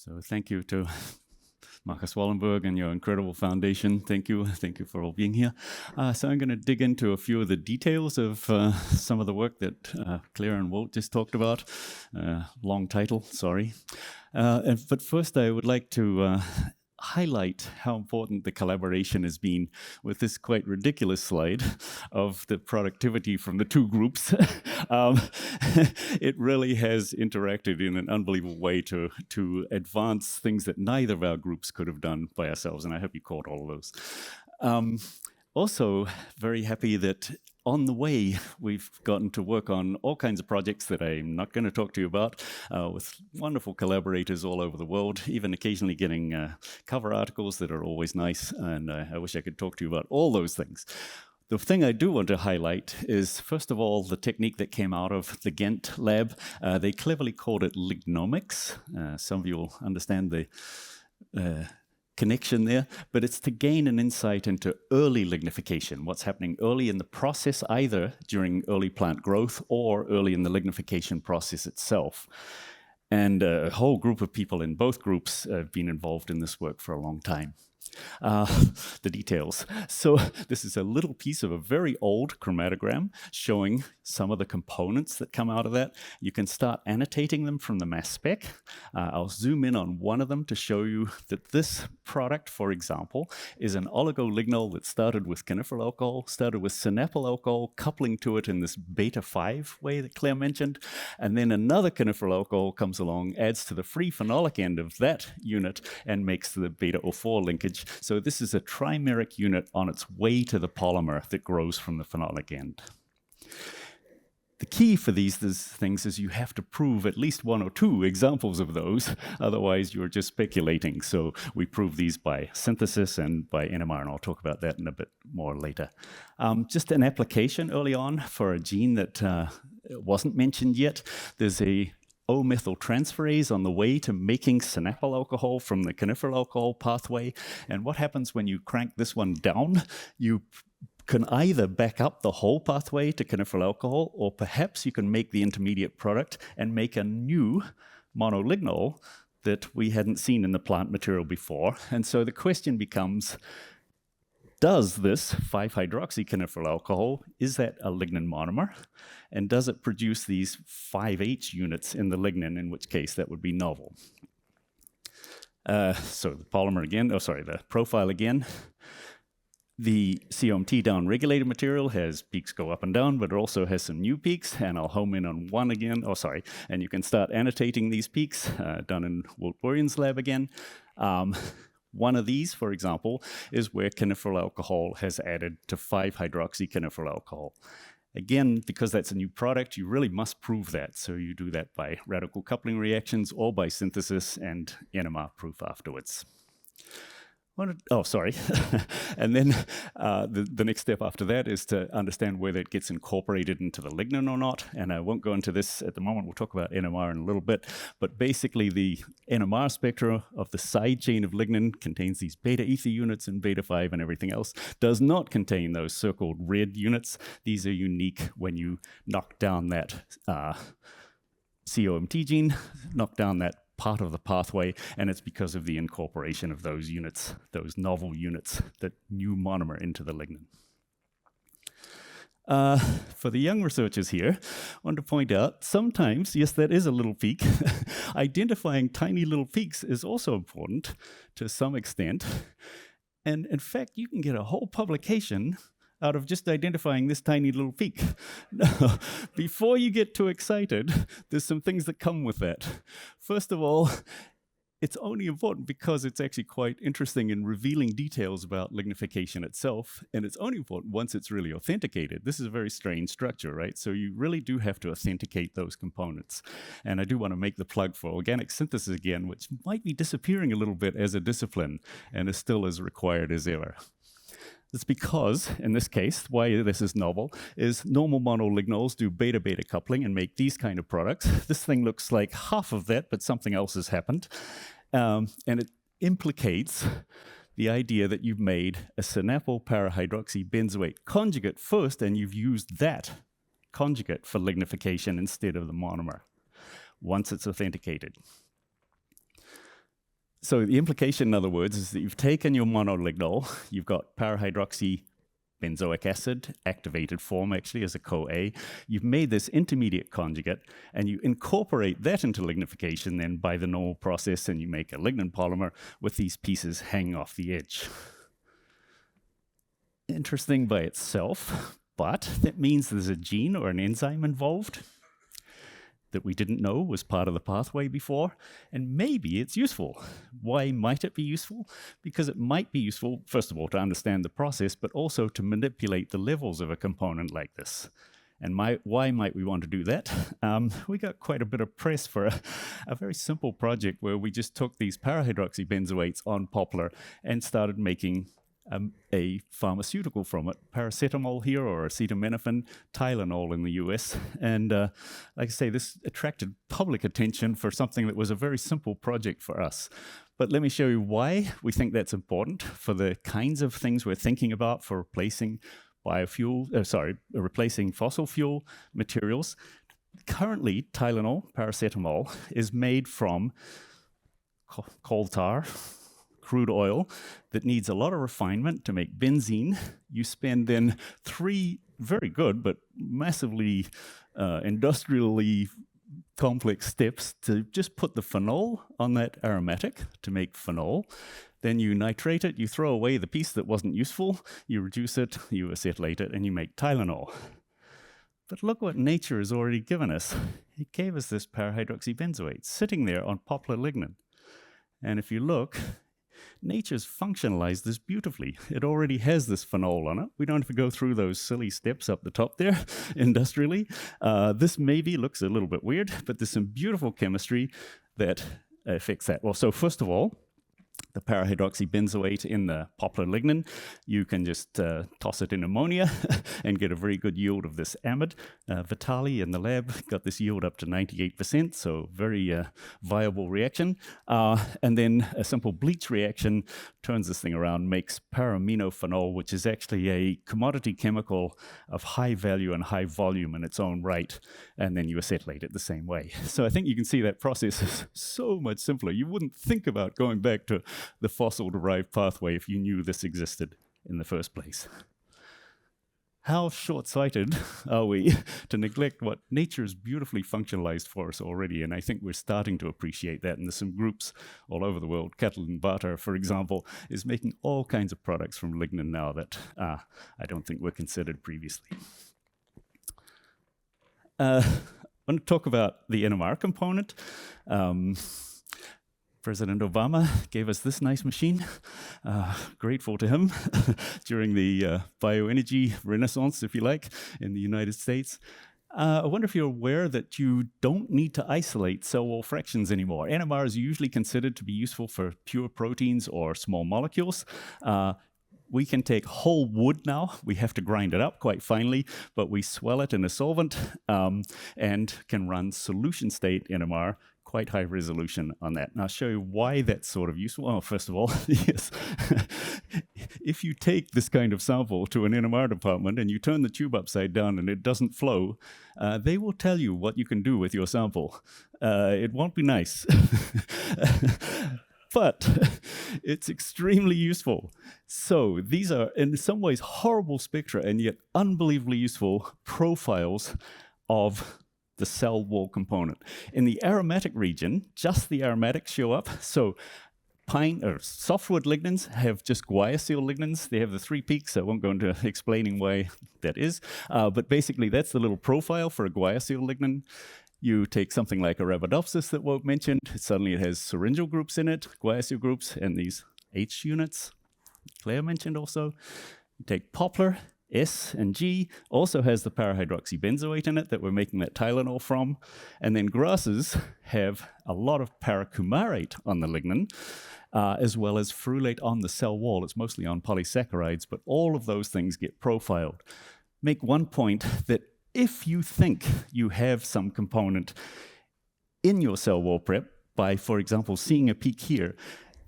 So thank you to Marcus Wallenberg and your incredible foundation. Thank you for all being here. So I'm going to dig into a few of the details of some of the work that Claire and Walt just talked about. Long title, sorry. But first I would like to highlight how important the collaboration has been with this quite ridiculous slide of the productivity from the two groups. It really has interacted in an unbelievable way to advance things that neither of our groups could have done by ourselves, and I hope you caught all of those. Also, very happy that on the way, we've gotten to work on all kinds of projects that I'm not going to talk to you about, with wonderful collaborators all over the world, even occasionally getting cover articles that are always nice, and I wish I could talk to you about all those things. The thing I do want to highlight is, first of all, the technique that came out of the Ghent lab. They cleverly called it lignomics. Some of you will understand the connection there, but it's to gain an insight into early lignification, what's happening early in the process, either during early plant growth or early in the lignification process itself. And a whole group of people in both groups have been involved in this work for a long time. The details. So this is a little piece of a very old chromatogram showing some of the components that come out of that. You can start annotating them from the mass spec. I'll zoom in on one of them to show you that this product, for example, is an oligolignol that started with coniferyl alcohol, started with synapyl alcohol, coupling to it in this beta-5 way that Claire mentioned, and then another coniferyl alcohol comes along, adds to the free phenolic end of that unit, and makes the beta-O4 linkage. So this is a trimeric unit on its way to the polymer that grows from the phenolic end. The key for these things is you have to prove at least one or two examples of those, otherwise you're just speculating. So we prove these by synthesis and by NMR, and I'll talk about that in a bit more later. Just an application early on for a gene that wasn't mentioned yet. There's a O-methyltransferase on the way to making synapyl alcohol from the coniferyl alcohol pathway. And what happens when you crank this one down? You can either back up the whole pathway to coniferyl alcohol, or perhaps you can make the intermediate product and make a new monolignol that we hadn't seen in the plant material before. And so the question becomes, does this 5-hydroxyconiferyl alcohol, is that a lignin monomer? And does it produce these 5H units in the lignin, in which case that would be novel? So the polymer again, the profile again. The COMT down-regulated material has peaks go up and down, but it also has some new peaks, and I'll home in on one again. And you can start annotating these peaks, done in Walt Bourian's lab again. One of these, for example, is where coniferyl alcohol has added to 5-hydroxyconiferyl alcohol. Again, because that's a new product, you really must prove that. So you do that by radical coupling reactions or by synthesis and NMR proof afterwards. And then the next step after that is to understand whether it gets incorporated into the lignin or not. And I won't go into this at the moment. We'll talk about NMR in a little bit. But basically, the NMR spectra of the side chain of lignin contains these beta ether units and beta 5 and everything else. Does not contain those circled red units. These are unique when you knock down that COMT gene, knock down that part of the pathway, and it's because of the incorporation of those units, those novel units, that new monomer into the lignin. For the young researchers here, I want to point out, sometimes, yes, that is a little peak. Identifying tiny little peaks is also important to some extent. And in fact, you can get a whole publication out of just identifying this tiny little peak. Now, before you get too excited, there's some things that come with that. First of all, it's only important because it's actually quite interesting in revealing details about lignification itself, and it's only important once it's really authenticated. This is a very strange structure, right? So you really do have to authenticate those components. And I do want to make the plug for organic synthesis again, which might be disappearing a little bit as a discipline and is still as required as ever. It's because, in this case, why this is novel, is normal monolignals do beta-beta coupling and make these kind of products. This thing looks like half of that, but something else has happened. And it implicates the idea that you've made a synapyl parahydroxybenzoate conjugate first, and you've used that conjugate for lignification instead of the monomer, once it's authenticated. So the implication, in other words, is that you've taken your monolignol, you've got parahydroxy benzoic acid, activated form actually as a CoA. You've made this intermediate conjugate, and you incorporate that into lignification then by the normal process, and you make a lignin polymer with these pieces hanging off the edge. Interesting by itself, but that means there's a gene or an enzyme involved that we didn't know was part of the pathway before, and maybe it's useful. Why might it be useful? Because it might be useful, first of all, to understand the process, but also to manipulate the levels of a component like this. And why might we want to do that? We got quite a bit of press for a very simple project where we just took these parahydroxy benzoates on poplar and started making a pharmaceutical from it, paracetamol here, or acetaminophen, Tylenol in the US. And like I say, this attracted public attention for something that was a very simple project for us. But let me show you why we think that's important for the kinds of things we're thinking about for replacing replacing fossil fuel materials. Currently, Tylenol, paracetamol, is made from coal tar, crude oil that needs a lot of refinement to make benzene. You spend then 3 very good but massively industrially complex steps to just put the phenol on that aromatic to make phenol. Then you nitrate it, you throw away the piece that wasn't useful, you reduce it, you acetylate it, and you make Tylenol. But look what nature has already given us. It gave us this parahydroxy benzoate sitting there on poplar lignin. And if you look, nature's functionalized this beautifully. It already has this phenol on it. We don't have to go through those silly steps up the top there industrially. This maybe looks a little bit weird, but there's some beautiful chemistry that affects that. Well, so first of all, the parahydroxy benzoate in the poplar lignin, you can just toss it in ammonia and get a very good yield of this amide. Vitali in the lab got this yield up to 98%, so very viable reaction. And then a simple bleach reaction turns this thing around, makes paraminophenol, which is actually a commodity chemical of high value and high volume in its own right, and then you acetylate it the same way. So I think you can see that process is so much simpler. You wouldn't think about going back to the fossil-derived pathway if you knew this existed in the first place. How short-sighted are we to neglect what nature has beautifully functionalized for us already? And I think we're starting to appreciate that. And there's some groups all over the world. Catalin Bata, for example, is making all kinds of products from lignin now that I don't think were considered previously. I want to talk about the NMR component. President Obama gave us this nice machine. Grateful to him during the bioenergy renaissance, if you like, in the United States. I wonder if you're aware that you don't need to isolate cell wall fractions anymore. NMR is usually considered to be useful for pure proteins or small molecules. We can take whole wood now. We have to grind it up quite finely, but we swell it in a solvent and can run solution state NMR, quite high resolution on that. And I'll show you why that's sort of useful. Oh, first of all, yes. If you take this kind of sample to an NMR department and you turn the tube upside down and it doesn't flow, they will tell you what you can do with your sample. It won't be nice. But it's extremely useful. So these are, in some ways, horrible spectra and yet unbelievably useful profiles of the cell wall component. In the aromatic region, just the aromatics show up. So pine or softwood lignins have just guaiacil lignins. They have the 3 peaks. I won't go into explaining why that is. But basically, that's the little profile for a guaiacil lignin. You take something like Arabidopsis that Wout mentioned. Suddenly it has syringal groups in it, guaiacil groups, and these H units. Claire mentioned also. You take poplar, S and G, also has the parahydroxy benzoate in it that we're making that Tylenol from. And then grasses have a lot of paracumarate on the lignin, as well as ferulate on the cell wall. It's mostly on polysaccharides, but all of those things get profiled. Make one point that if you think you have some component in your cell wall prep by, for example, seeing a peak here,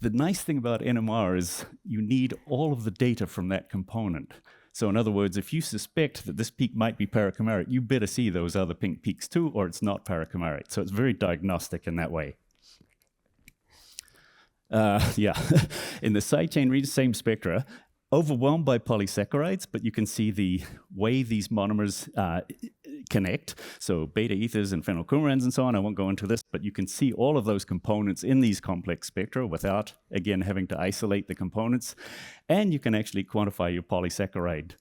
the nice thing about NMR is you need all of the data from that component. So in other words, if you suspect that this peak might be paracumarate, you better see those other pink peaks too, or it's not paracumarate. So it's very diagnostic in that way. Yeah, in the side chain region, same spectra, overwhelmed by polysaccharides, but you can see the way these monomers connect. So beta ethers and phenylcumarins and so on. I won't go into this, but you can see all of those components in these complex spectra without, again, having to isolate the components. And you can actually quantify your polysaccharide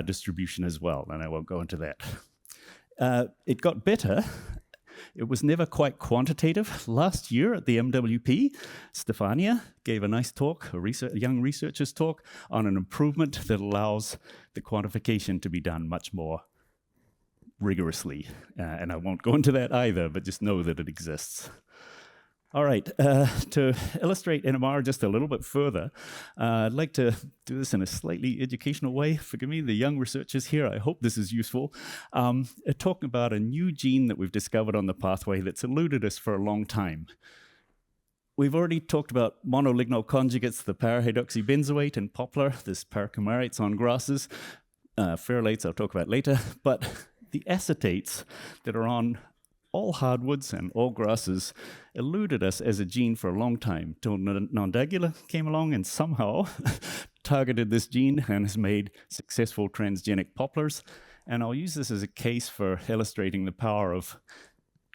distribution as well, and I won't go into that. It got better. It was never quite quantitative. Last year at the MWP, Stefania gave a nice talk, a young researcher's talk, on an improvement that allows the quantification to be done much more rigorously. And I won't go into that either, but just know that it exists. All right, to illustrate NMR just a little bit further, I'd like to do this in a slightly educational way. Forgive me, the young researchers here, I hope this is useful. Talking about a new gene that we've discovered on the pathway that's eluded us for a long time. We've already talked about monolignol conjugates, the para-hydroxybenzoate in poplar, this paracumarates on grasses, ferulates I'll talk about later, but the acetates that are on all hardwoods and all grasses eluded us as a gene for a long time, till Nondagula came along and somehow targeted this gene and has made successful transgenic poplars. And I'll use this as a case for illustrating the power of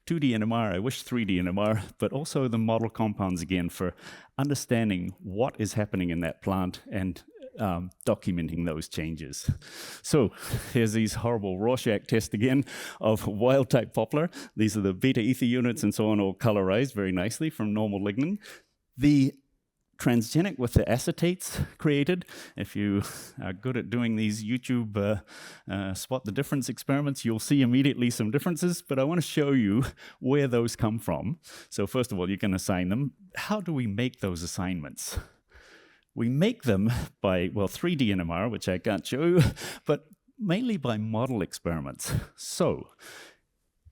2D NMR, I wish 3D NMR, but also the model compounds again for understanding what is happening in that plant and documenting those changes. So here's these horrible Rorschach tests again of wild-type poplar. These are the beta ether units and so on, all colorized very nicely from normal lignin. The transgenic with the acetates created, if you are good at doing these YouTube spot the difference experiments, you'll see immediately some differences, but I want to show you where those come from. So first of all, you can assign them. How do we make those assignments? We make them by, well, 3D NMR, which I can't show you, but mainly by model experiments. So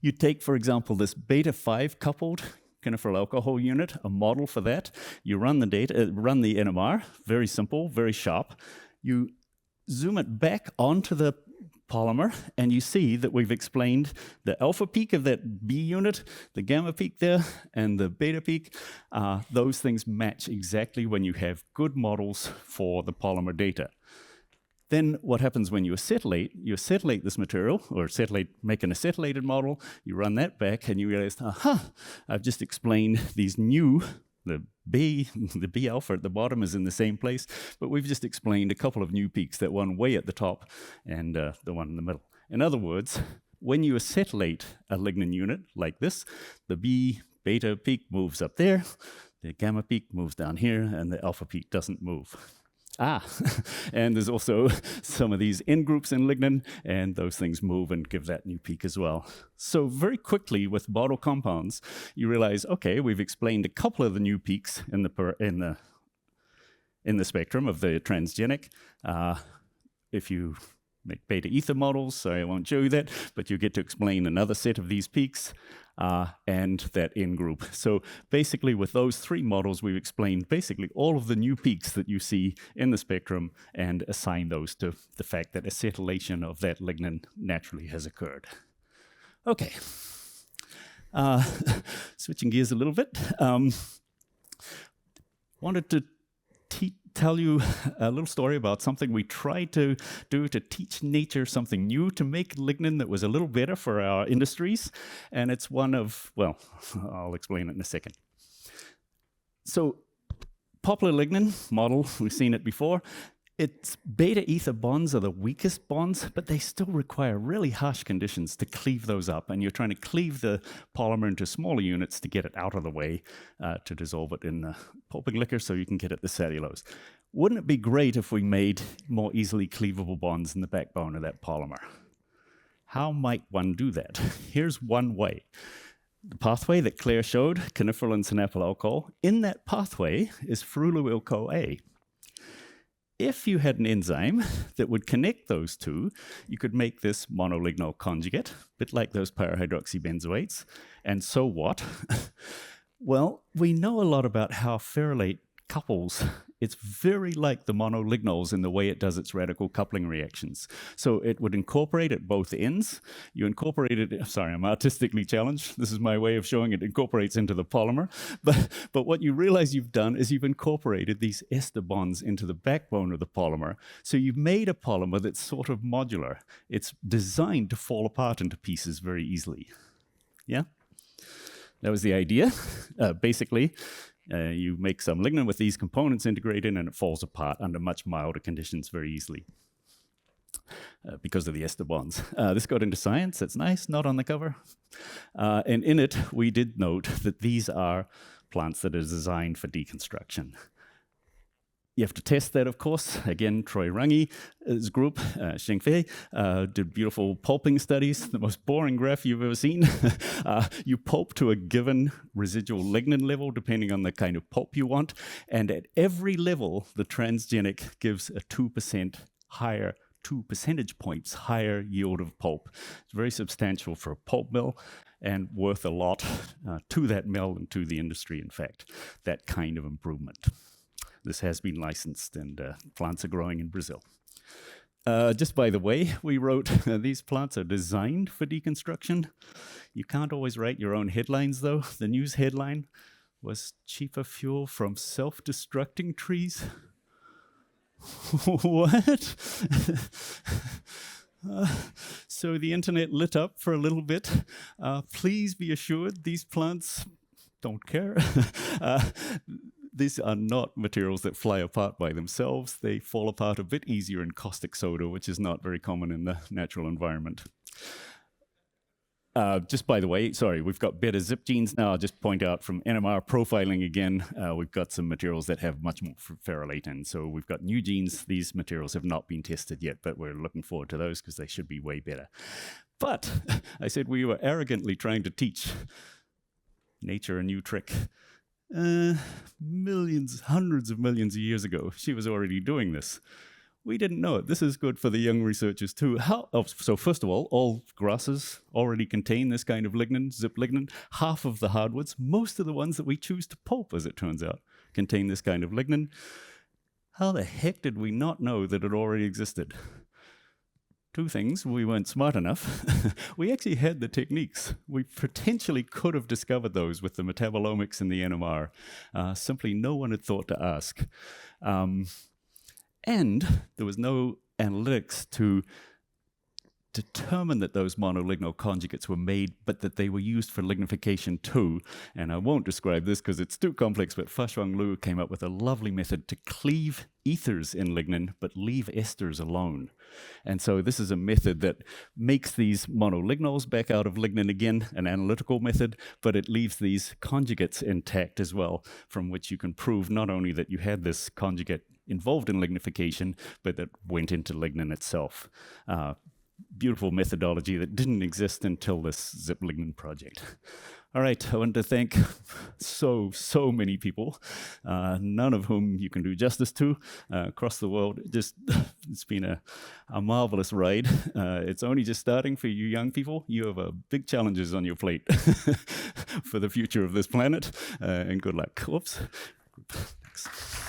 you take, for example, this beta-5 coupled coniferal alcohol unit, a model for that. You run the data, run the NMR, very simple, very sharp. You zoom it back onto the polymer, and you see that we've explained the alpha peak of that B unit, the gamma peak there, and the beta peak. Those things match exactly when you have good models for the polymer data. Then what happens when you acetylate this material, or make an acetylated model, you run that back, and you realize, aha, I've just explained these new, the B alpha at the bottom is in the same place, but we've just explained a couple of new peaks, that one way at the top and the one in the middle. In other words, when you acetylate a lignin unit like this, the B beta peak moves up there, the gamma peak moves down here, and the alpha peak doesn't move. And there's also some of these N groups in lignin, and those things move and give that new peak as well. So very quickly with model compounds, you realize, okay, we've explained a couple of the new peaks in the spectrum of the transgenic. If you make beta ether models, so I won't show you that, but you get to explain another set of these peaks. And that N group. So basically with those three models, we've explained basically all of the new peaks that you see in the spectrum and assign those to the fact that acetylation of that lignin naturally has occurred. Okay, switching gears a little bit. Wanted to tell you a little story about something we tried to do to teach nature something new, to make lignin that was a little better for our industries. And it's one of, well, I'll explain it in a second. So poplar lignin model, we've seen it before. Its beta ether bonds are the weakest bonds, but they still require really harsh conditions to cleave those up. And you're trying to cleave the polymer into smaller units to get it out of the way, to dissolve it in the pulping liquor so you can get at the cellulose. Wouldn't it be great if we made more easily cleavable bonds in the backbone of that polymer? How might one do that? Here's one way. The pathway that Claire showed, coniferal and synapyl alcohol, in that pathway is frulyl-CoA. If you had an enzyme that would connect those two, you could make this monolignol conjugate, a bit like those para-hydroxybenzoates. And so what? Well, we know a lot about how ferulate couples it's very like the monolignals in the way it does its radical coupling reactions. So it would incorporate at both ends. You incorporate it, sorry, I'm artistically challenged. This is my way of showing it incorporates into the polymer. But what you realize you've done is you've incorporated these ester bonds into the backbone of the polymer. So you've made a polymer that's sort of modular. It's designed to fall apart into pieces very easily. Yeah? That was the idea. Basically, you make some lignin with these components integrated and it falls apart under much milder conditions very easily because of the ester bonds. This got into Science, that's nice, not on the cover. And in it, we did note that these are plants that are designed for deconstruction. You have to test that, of course. Again, Troy Runge's group, Xingfei, did beautiful pulping studies, the most boring graph you've ever seen. You pulp to a given residual lignin level, depending on the kind of pulp you want. And at every level, the transgenic gives a 2% higher, 2 percentage points higher yield of pulp. It's very substantial for a pulp mill and worth a lot to that mill and to the industry, in fact, that kind of improvement. This has been licensed and plants are growing in Brazil. Just by the way, we wrote, these plants are designed for deconstruction. You can't always write your own headlines though. The news headline was cheaper fuel from self-destructing trees. What? So the internet lit up for a little bit. Please be assured these plants don't care. These are not materials that fly apart by themselves. They fall apart a bit easier in caustic soda, which is not very common in the natural environment. Just by the way, sorry, we've got better zip genes now. I'll just point out from NMR profiling again, we've got some materials that have much more ferrolate in. So we've got new genes. These materials have not been tested yet, but we're looking forward to those because they should be way better. But I said we were arrogantly trying to teach nature a new trick. Millions, hundreds of millions of years ago, she was already doing this. We didn't know it. This is good for the young researchers too. So first of all grasses already contain this kind of lignin, zip lignin. Half of the hardwoods, most of the ones that we choose to pulp, as it turns out, contain this kind of lignin. How the heck did we not know that it already existed? Two things, we weren't smart enough. We actually had the techniques. We potentially could have discovered those with the metabolomics and the NMR. Simply no one had thought to ask. And there was no analytics to determine that those monolignal conjugates were made, but that they were used for lignification too. And I won't describe this because it's too complex, but Fashuang Liu came up with a lovely method to cleave ethers in lignin, but leave esters alone. And so this is a method that makes these monolignals back out of lignin again, an analytical method, but it leaves these conjugates intact as well, from which you can prove not only that you had this conjugate involved in lignification, but that went into lignin itself. Beautiful methodology that didn't exist until this zip lignin project. All right, I want to thank so many people, none of whom you can do justice to, across the world. It's been a marvelous ride. It's only just starting for you young people. You have big challenges on your plate for the future of this planet, and good luck. Whoops. Thanks.